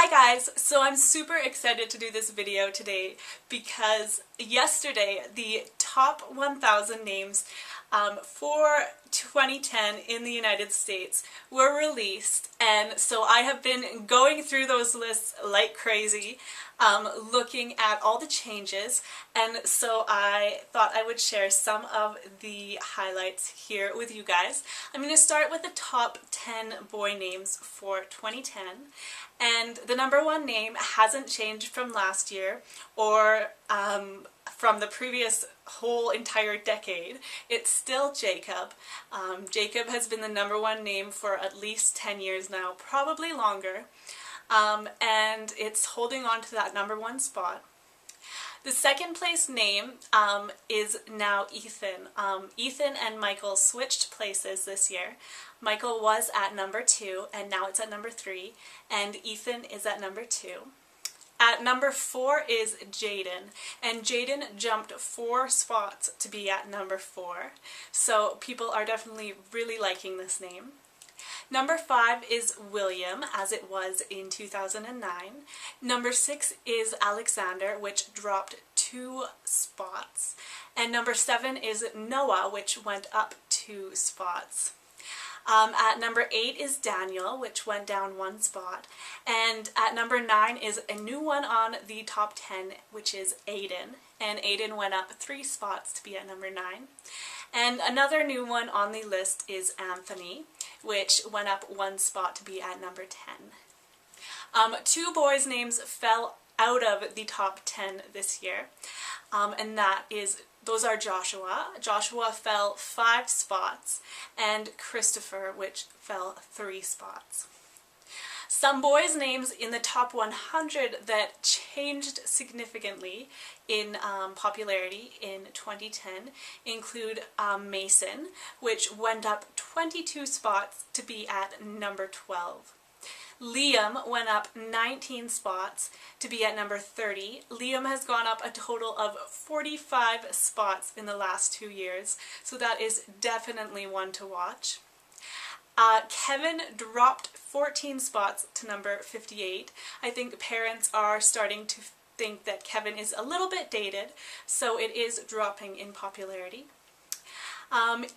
Hi guys! So I'm super excited to do this video today because yesterday the top 1,000 names for 2010 in the United States were released, and so I have been going through those lists like crazy, looking at all the changes, and so I thought I would share some of the highlights here with you guys. I'm going to start with the top 10 boy names for 2010, and the number one name hasn't changed from last year or from the previous whole entire decade. It's still Jacob. Jacob has been the number one name for at least 10 years now, probably longer, and it's holding on to that number one spot. The second place name is now Ethan. Ethan and Michael switched places this year. Michael was at number 2 and now it's at number 3, and Ethan is at number 2. At number 4 is Jaden, and Jaden jumped 4 spots to be at number 4, so people are definitely really liking this name. Number 5 is William, as it was in 2009. Number 6 is Alexander, which dropped 2 spots. And number 7 is Noah, which went up 2 spots. At number 8 is Daniel, which went down 1 spot. And at number 9 is a new one on the top 10, which is Aiden. And Aiden went up 3 spots to be at number 9. And another new one on the list is Anthony, which went up 1 spot to be at number 10. 2 boys' names fell out of the top 10 this year, and those are Joshua. Joshua fell 5 spots, and Christopher, which fell 3 spots. Some boys' names in the top 100 that changed significantly in popularity in 2010 include Mason, which went up 22 spots to be at number 12. Liam went up 19 spots to be at number 30. Liam has gone up a total of 45 spots in the last 2 years, so that is definitely one to watch. Kevin dropped 14 spots to number 58. I think parents are starting to think that Kevin is a little bit dated, so it is dropping in popularity.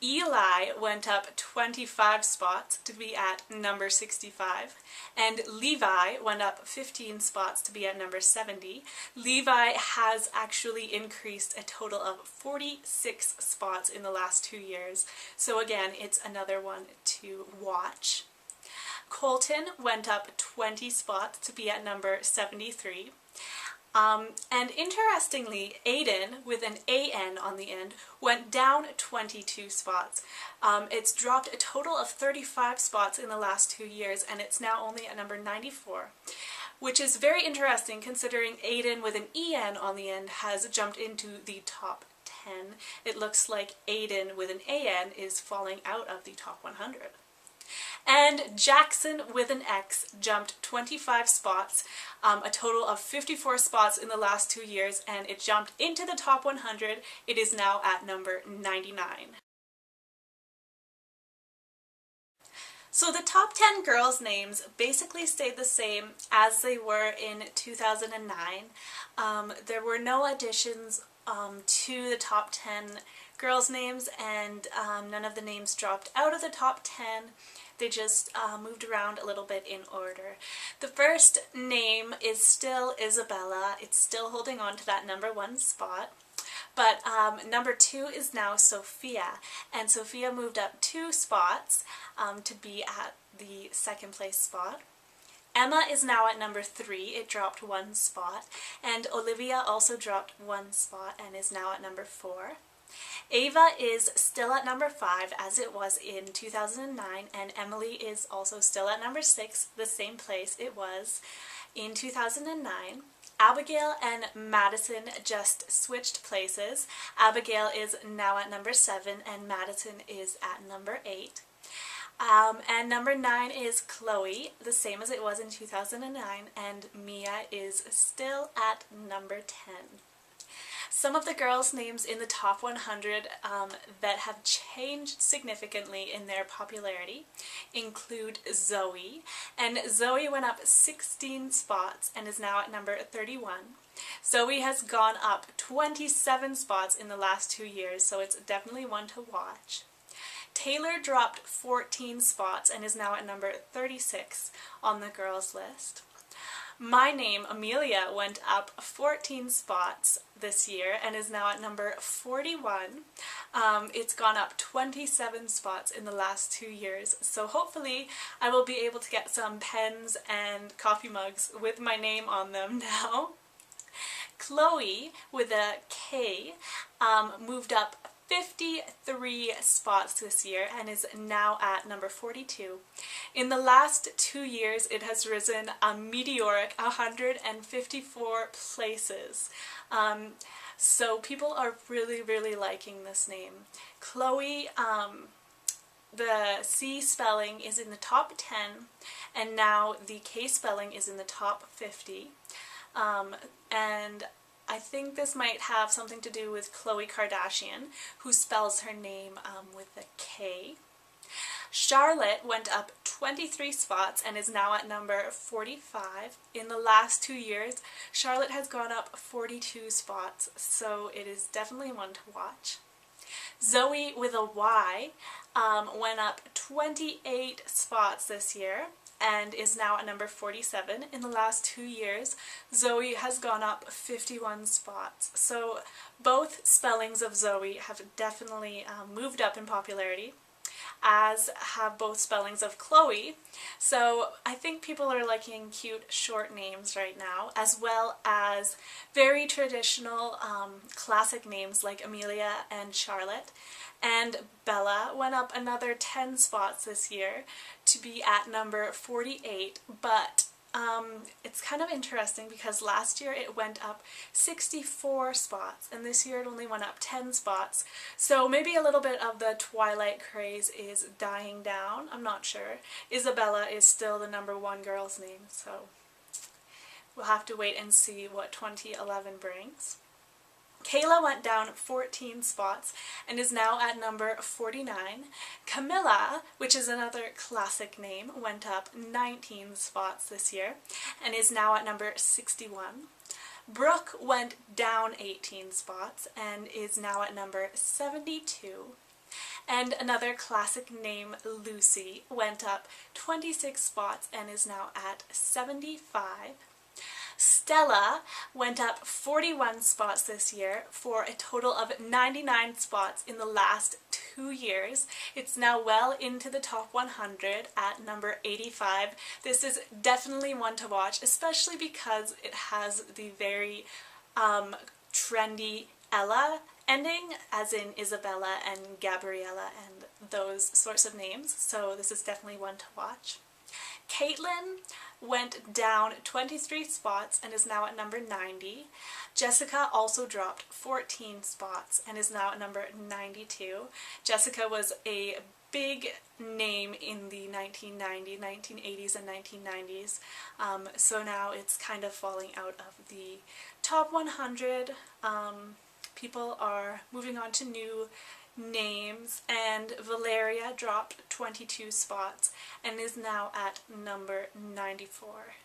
Eli went up 25 spots to be at number 65, and Levi went up 15 spots to be at number 70. Levi has actually increased a total of 46 spots in the last 2 years, so again, it's another one to watch. Colton went up 20 spots to be at number 73. And interestingly, Aiden, with an AN on the end, went down 22 spots. It's dropped a total of 35 spots in the last 2 years, and it's now only at number 94, which is very interesting considering Aiden with an EN on the end has jumped into the top 10. It looks like Aiden with an AN is falling out of the top 100. And Jackson with an X jumped 25 spots, a total of 54 spots in the last 2 years, and it jumped into the top 100. It is now at number 99. So the top 10 girls' names basically stayed the same as they were in 2009. There were no additions to the top 10 girls' names, and none of the names dropped out of the top 10. They just moved around a little bit in order. The first name is still Isabella. It's still holding on to that number 1 spot. But number 2 is now Sophia, and Sophia moved up 2 spots to be at the 2nd place spot. Emma is now at number 3, it dropped 1 spot, and Olivia also dropped 1 spot and is now at number 4. Ava is still at number 5 as it was in 2009, and Emily is also still at number 6, the same place it was in 2009. Abigail and Madison just switched places. Abigail is now at number 7 and Madison is at number 8. And number 9 is Chloe, the same as it was in 2009, and Mia is still at number 10. Some of the girls' names in the top 100 that have changed significantly in their popularity include Zoe, and Zoe went up 16 spots and is now at number 31. Zoe has gone up 27 spots in the last 2 years, so it's definitely one to watch. Taylor dropped 14 spots and is now at number 36 on the girls' list. My name, Amelia, went up 14 spots this year and is now at number 41. It's gone up 27 spots in the last 2 years, so hopefully I will be able to get some pens and coffee mugs with my name on them now. Chloe, with a K, moved up 53 spots this year and is now at number 42. In the last 2 years, it has risen a meteoric 154 places. So people are really liking this name. Chloe, the C spelling is in the top 10, and now the K spelling is in the top 50. And I think this might have something to do with Khloe Kardashian, who spells her name with a K. Charlotte went up 23 spots and is now at number 45. In the last 2 years, Charlotte has gone up 42 spots, so it is definitely one to watch. Zoe, with a Y, went up 28 spots this year and is now at number 47. In the last 2 years, Zoe has gone up 51 spots. So both spellings of Zoe have definitely moved up in popularity, as have both spellings of Chloe. So I think people are liking cute short names right now, as well as very traditional classic names like Amelia and Charlotte. And Bella went up another 10 spots this year to be at number 48, but it's kind of interesting because last year it went up 64 spots and this year it only went up 10 spots. So maybe a little bit of the Twilight craze is dying down, I'm not sure. Isabella is still the #1 girl's name, so we'll have to wait and see what 2011 brings. Kayla went down 14 spots and is now at number 49. Camilla, which is another classic name, went up 19 spots this year and is now at number 61. Brooke went down 18 spots and is now at number 72. And another classic name, Lucy, went up 26 spots and is now at 75. Stella went up 41 spots this year for a total of 99 spots in the last 2 years. It's now well into the top 100 at number 85. This is definitely one to watch, especially because it has the very trendy Ella ending, as in Isabella and Gabriella and those sorts of names, so this is definitely one to watch. Caitlin went down 23 spots and is now at number 90. Jessica also dropped 14 spots and is now at number 92. Jessica was a big name in the 1980s and 1990s, so now it's kind of falling out of the top 100. People are moving on to new names, and Valeria dropped 22 spots and is now at number 94.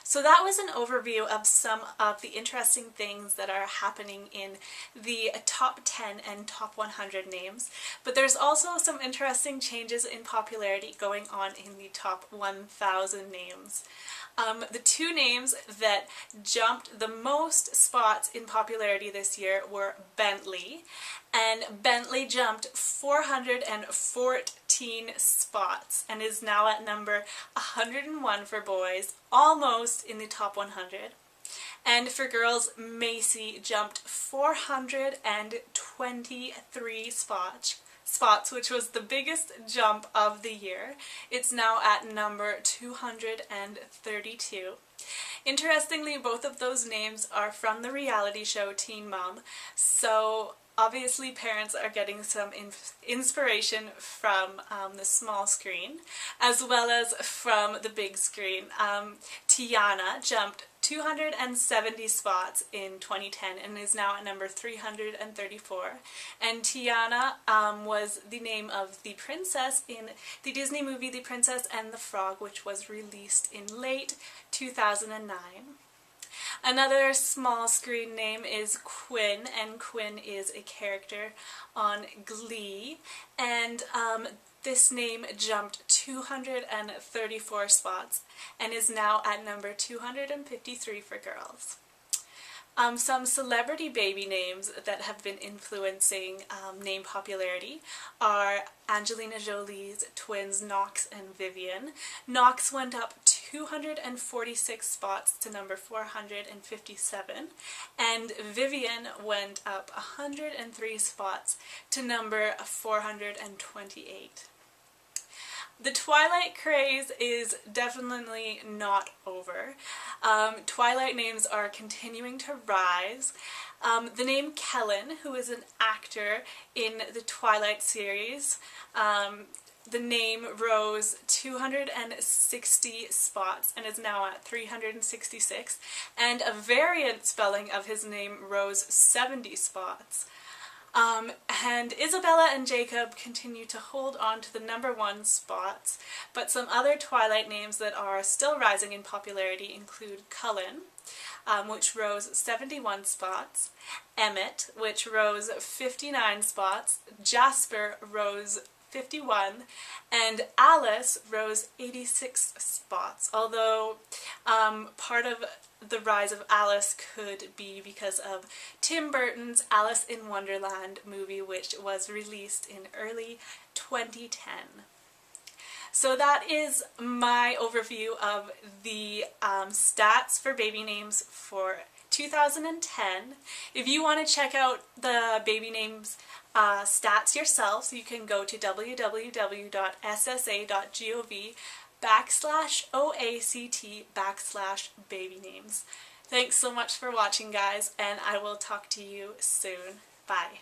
So that was an overview of some of the interesting things that are happening in the top 10 and top 100 names, but there's also some interesting changes in popularity going on in the top 1,000 names. The 2 names that jumped the most spots in popularity this year were Bentley, and Bentley jumped 414 spots and is now at number 101 for boys, almost in the top 100. And for girls, Macy jumped 423 spots, which was the biggest jump of the year. It's now at number 232. Interestingly, both of those names are from the reality show Teen Mom, so obviously parents are getting some inspiration from the small screen as well as from the big screen. Tiana jumped 270 spots in 2010 and is now at number 334. And Tiana was the name of the princess in the Disney movie The Princess and the Frog, which was released in late 2009. Another small screen name is Quinn, and Quinn is a character on Glee, and this name jumped 234 spots and is now at number 253 for girls. Some celebrity baby names that have been influencing name popularity are Angelina Jolie's twins Knox and Vivian. Knox went up 246 spots to number 457, and Vivian went up 103 spots to number 428. The Twilight craze is definitely not over. Twilight names are continuing to rise. The name Kellen, who is an actor in the Twilight series, the name rose 260 spots and is now at 366, and a variant spelling of his name rose 70 spots. And Isabella and Jacob continue to hold on to the #1 spots, but some other Twilight names that are still rising in popularity include Cullen, which rose 71 spots, Emmett, which rose 59 spots, Jasper rose 51, and Alice rose 86 spots, although part of the rise of Alice could be because of Tim Burton's Alice in Wonderland movie, which was released in early 2010. So that is my overview of the stats for baby names for 2010. If you want to check out the baby names stats yourself, you can go to www.ssa.gov/OACT/babynames. Thanks so much for watching, guys, and I will talk to you soon. Bye.